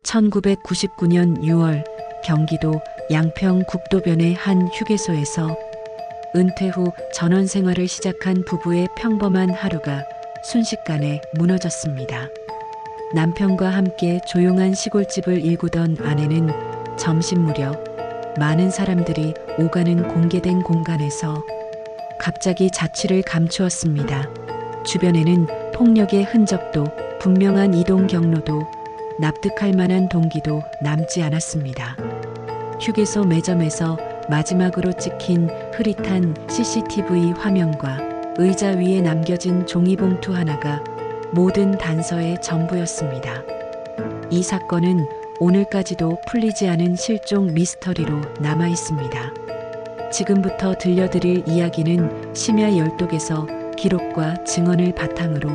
1999년 6월 경기도 양평 국도변의 한 휴게소에서 은퇴 후 전원 생활을 시작한 부부의 평범한 하루가 순식간에 무너졌습니다. 남편과 함께 조용한 시골집을 일구던 아내는 점심 무렵 많은 사람들이 오가는 공개된 공간에서 갑자기 자취를 감추었습니다. 주변에는 폭력의 흔적도 분명한 이동 경로도 납득할 만한 동기도 남지 않았습니다. 휴게소 매점에서 마지막으로 찍힌 흐릿한 CCTV 화면과 의자 위에 남겨진 종이봉투 하나가 모든 단서의 전부였습니다. 이 사건은 오늘까지도 풀리지 않은 실종 미스터리로 남아 있습니다. 지금부터 들려드릴 이야기는 심야 12개서 기록과 증언을 바탕으로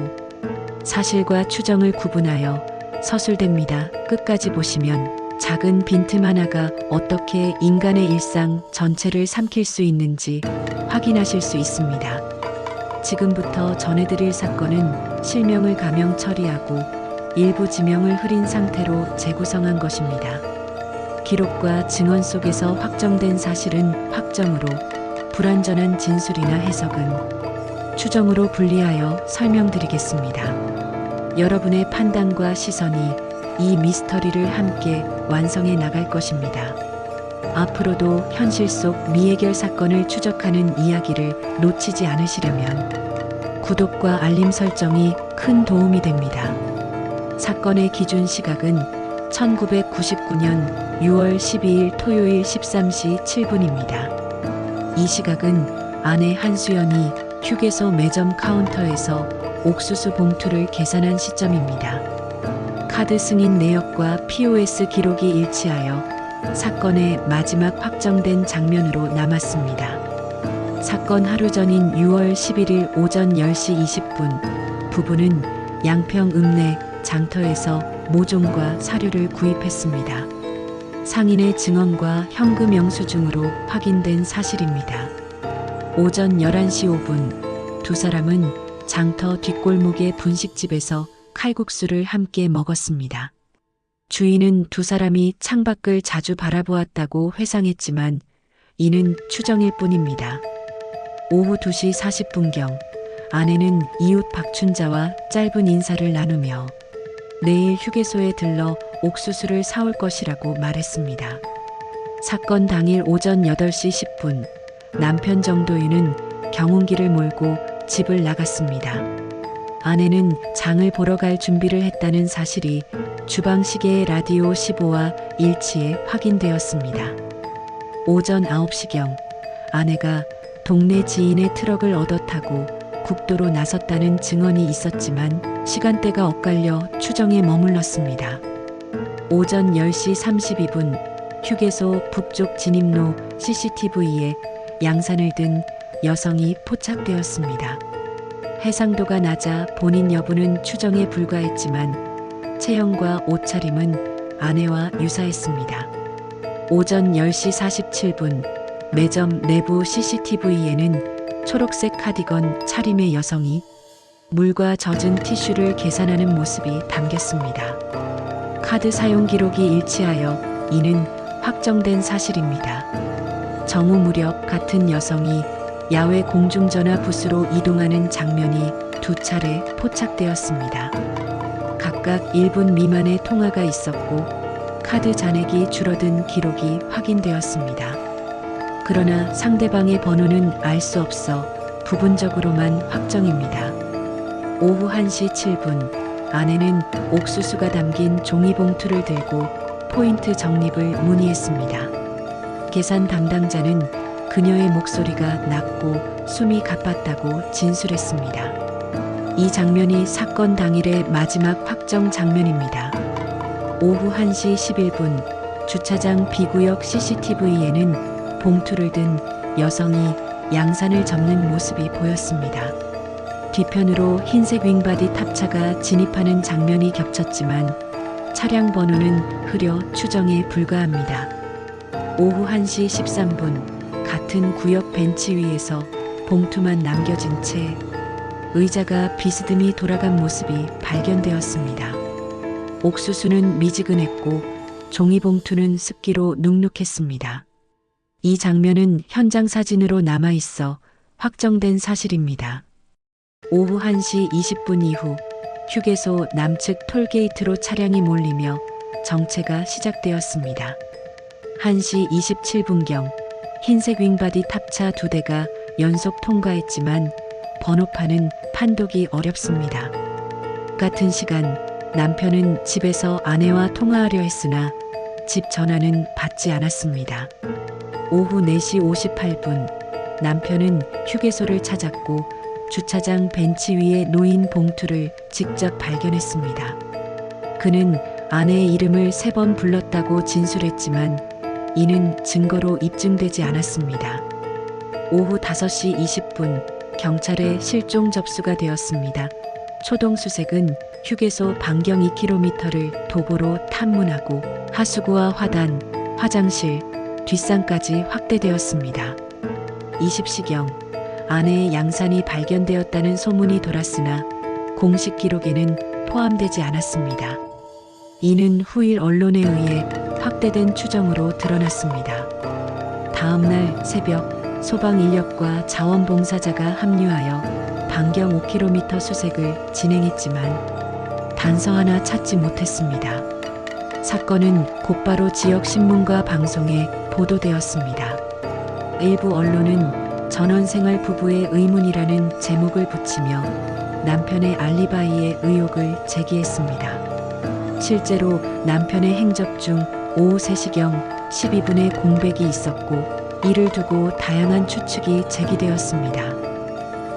사실과 추정을 구분하여 서술됩니다. 끝까지 보시면 작은 빈틈 하나가 어떻게 인간의 일상 전체를 삼킬 수 있는지 확인하실 수 있습니다. 지금부터 전해드릴 사건은 실명을 가명 처리하고 일부 지명을 흐린 상태로 재구성한 것입니다. 기록과 증언 속에서 확정된 사실은 확정으로, 불완전한 진술이나 해석은 추정으로 분리하여 설명드리겠습니다. 여러분의 판단과 시선이 이 미스터리를 함께 완성해 나갈 것입니다. 앞으로도 현실 속 미해결 사건을 추적하는 이야기를 놓치지 않으시려면 구독과 알림 설정이 큰 도움이 됩니다. 사건의 기준 시각은 1999년 6월 12일 토요일 13시 7분입니다. 이 시각은 아내 한수연이 휴게소 매점 카운터에서 옥수수 봉투를 계산한 시점입니다. 카드 승인 내역과 POS 기록이 일치하여 사건의 마지막 확정된 장면으로 남았습니다. 사건 하루 전인 6월 11일 오전 10시 20분, 부부는 양평 읍내 장터에서 모종과 사료를 구입했습니다. 상인의 증언과 현금 영수증으로 확인된 사실입니다. 오전 11시 5분, 두 사람은 장터 뒷골목의 분식집에서 칼국수를 함께 먹었습니다. 주인은 두 사람이 창밖을 자주 바라보았다고 회상했지만 이는 추정일 뿐입니다. 오후 2시 40분경 아내는 이웃 박춘자와 짧은 인사를 나누며 내일 휴게소에 들러 옥수수를 사올 것이라고 말했습니다. 사건 당일 오전 8시 10분 남편 정도윤은 경운기를 몰고 집을 나갔습니다. 아내는 장을 보러 갈 준비를 했다는 사실이 주방 시계의 라디오 15와 일치해 확인되었습니다. 오전 9시경 아내가 동네 지인의 트럭을 얻어 타고 국도로 나섰다는 증언이 있었지만 시간대가 엇갈려 추정에 머물렀습니다. 오전 10시 32분 휴게소 북쪽 진입로 CCTV에 양산을 든 여성이 포착되었습니다. 해상도가 낮아 본인 여부는 추정에 불과했지만 체형과 옷차림은 아내와 유사했습니다. 오전 10시 47분 매점 내부 CCTV에는 초록색 카디건 차림의 여성이 물과 젖은 티슈를 계산하는 모습이 담겼습니다. 카드 사용 기록이 일치하여 이는 확정된 사실입니다. 정오 무렵 같은 여성이 야외 공중전화 부스로 이동하는 장면이 두 차례 포착되었습니다. 각각 1분 미만의 통화가 있었고 카드 잔액이 줄어든 기록이 확인되었습니다. 그러나 상대방의 번호는 알 수 없어 부분적으로만 확정입니다. 오후 1시 7분 아내는 옥수수가 담긴 종이봉투를 들고 포인트 적립을 문의했습니다. 계산 담당자는 그녀의 목소리가 낮고 숨이 가팠다고 진술했습니다. 이 장면이 사건 당일의 마지막 확정 장면입니다. 오후 1시 11분 주차장 B구역 CCTV에는 봉투를 든 여성이 양산을 접는 모습이 보였습니다. 뒤편으로 흰색 윙바디 탑차가 진입하는 장면이 겹쳤지만 차량 번호는 흐려 추정에 불과합니다. 오후 1시 13분 같은 구역 벤치 위에서 봉투만 남겨진 채 의자가 비스듬히 돌아간 모습이 발견되었습니다. 옥수수는 미지근했고 종이봉투는 습기로 눅눅했습니다. 이 장면은 현장 사진으로 남아있어 확정된 사실입니다. 오후 1시 20분 이후 휴게소 남측 톨게이트로 차량이 몰리며 정체가 시작되었습니다. 1시 27분경 흰색 윙바디 탑차 2대가 연속 통과했지만 번호판은 판독이 어렵습니다. 같은 시간 남편은 집에서 아내와 통화하려 했으나 집 전화는 받지 않았습니다. 오후 4시 58분 남편은 휴게소를 찾았고 주차장 벤치 위에 놓인 봉투를 직접 발견했습니다. 그는 아내의 이름을 3번 불렀다고 진술했지만 이는 증거로 입증되지 않았습니다. 오후 5시 20분 경찰에 실종 접수가 되었습니다. 초동수색은 휴게소 반경 2km를 도보로 탐문하고 하수구와 화단, 화장실, 뒷산까지 확대되었습니다. 20시경 아내의 양산이 발견되었다는 소문이 돌았으나 공식 기록에는 포함되지 않았습니다. 이는 후일 언론에 의해 확대된 추정으로 드러났습니다. 다음 날 새벽 소방 인력과 자원봉사자가 합류하여 반경 5km 수색을 진행했지만 단서 하나 찾지 못했습니다. 사건은 곧바로 지역 신문과 방송에 보도되었습니다. 일부 언론은 전원생활 부부의 의문이라는 제목을 붙이며 남편의 알리바이의 의혹을 제기했습니다. 실제로 남편의 행적 중 오후 3시경 12분에 공백이 있었고 이를 두고 다양한 추측이 제기되었습니다.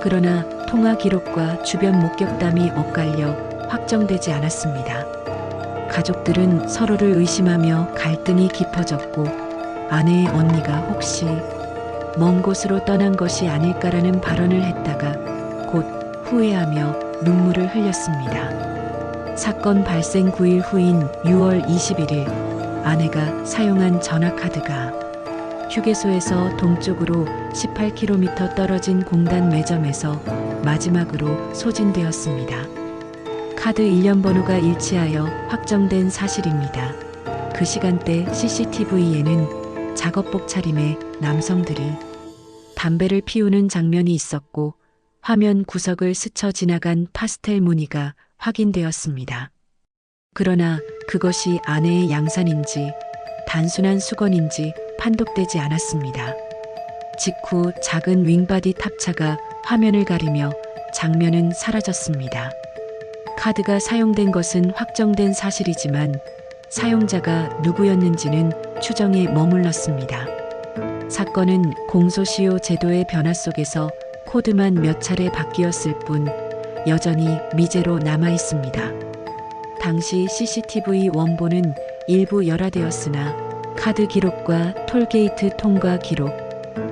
그러나 통화 기록과 주변 목격담이 엇갈려 확정되지 않았습니다. 가족들은 서로를 의심하며 갈등이 깊어졌고 아내의 언니가 혹시 먼 곳으로 떠난 것이 아닐까라는 발언을 했다가 곧 후회하며 눈물을 흘렸습니다. 사건 발생 9일 후인 6월 21일 아내가 사용한 전화카드가 휴게소에서 동쪽으로 18km 떨어진 공단 매점에서 마지막으로 소진되었습니다. 카드 일련 번호가 일치하여 확정된 사실입니다. 그 시간대 CCTV에는 작업복 차림의 남성들이 담배를 피우는 장면이 있었고 화면 구석을 스쳐 지나간 파스텔 무늬가 확인되었습니다. 그러나 그것이 아내의 양산인지 단순한 수건인지 판독되지 않았습니다. 직후 작은 윙바디 탑차가 화면을 가리며 장면은 사라졌습니다. 카드가 사용된 것은 확정된 사실이지만 사용자가 누구였는지는 추정에 머물렀습니다. 사건은 공소시효 제도의 변화 속에서 코드만 몇 차례 바뀌었을 뿐 여전히 미제로 남아 있습니다. 당시 CCTV 원본은 일부 열화되었으나 카드 기록과 톨게이트 통과 기록,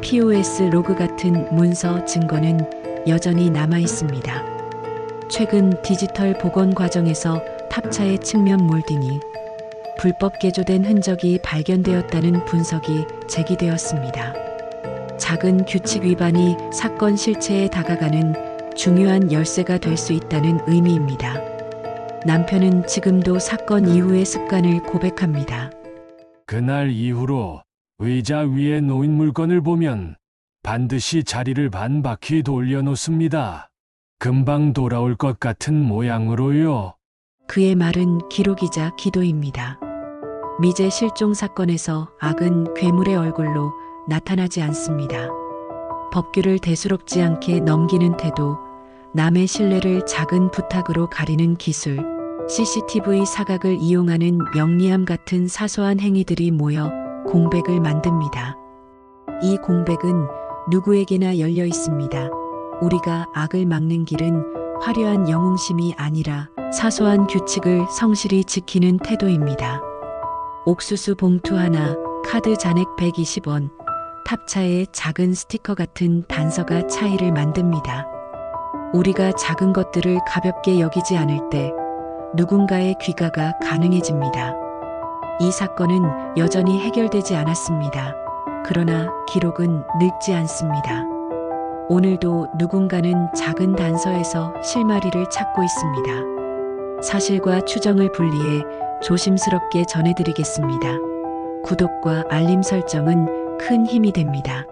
POS 로그 같은 문서 증거는 여전히 남아 있습니다. 최근 디지털 복원 과정에서 탑차의 측면 몰딩이 불법 개조된 흔적이 발견되었다는 분석이 제기되었습니다. 작은 규칙 위반이 사건 실체에 다가가는 중요한 열쇠가 될 수 있다는 의미입니다. 남편은 지금도 사건 이후의 습관을 고백합니다. 그날 이후로 의자 위에 놓인 물건을 보면 반드시 자리를 반바퀴 돌려놓습니다. 금방 돌아올 것 같은 모양으로요. 그의 말은 기록이자 기도입니다. 미제 실종 사건에서 악은 괴물의 얼굴로 나타나지 않습니다. 법규를 대수롭지 않게 넘기는 태도, 남의 신뢰를 작은 부탁으로 가리는 기술, CCTV 사각을 이용하는 영리함 같은 사소한 행위들이 모여 공백을 만듭니다. 이 공백은 누구에게나 열려 있습니다. 우리가 악을 막는 길은 화려한 영웅심이 아니라 사소한 규칙을 성실히 지키는 태도입니다. 옥수수 봉투 하나, 카드 잔액 120원, 탑차에 작은 스티커 같은 단서가 차이를 만듭니다. 우리가 작은 것들을 가볍게 여기지 않을 때 누군가의 귀가가 가능해집니다. 이 사건은 여전히 해결되지 않았습니다. 그러나 기록은 늙지 않습니다. 오늘도 누군가는 작은 단서에서 실마리를 찾고 있습니다. 사실과 추정을 분리해 조심스럽게 전해드리겠습니다. 구독과 알림 설정은 큰 힘이 됩니다.